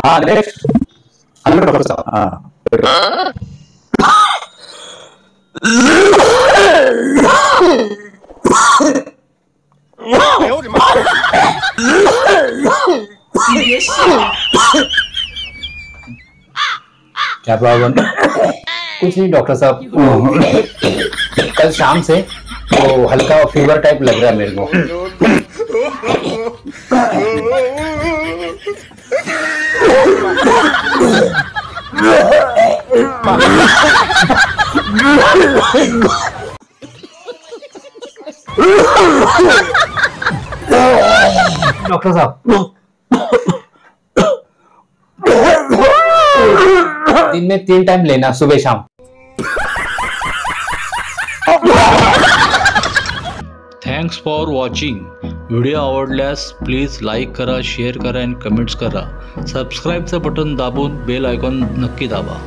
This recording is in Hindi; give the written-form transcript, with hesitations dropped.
हाँ नेक्स्ट हेलो डॉक्टर साहब। हाँ क्या प्रॉब्लम? कुछ नहीं डॉक्टर साहब, कल शाम से तो हल्का फीवर टाइप लग रहा है मेरे को। डॉक्टर साहब दिन में 3 टाइम लेना, सुबह शाम। Thanks for watching. व्हिडिओ आवडल्यास प्लीज लाईक करा, शेअर करा आणि कमेंट्स करा. सबस्क्राईबचं बटन दाबून बेल आयकॉन नक्की दाबा.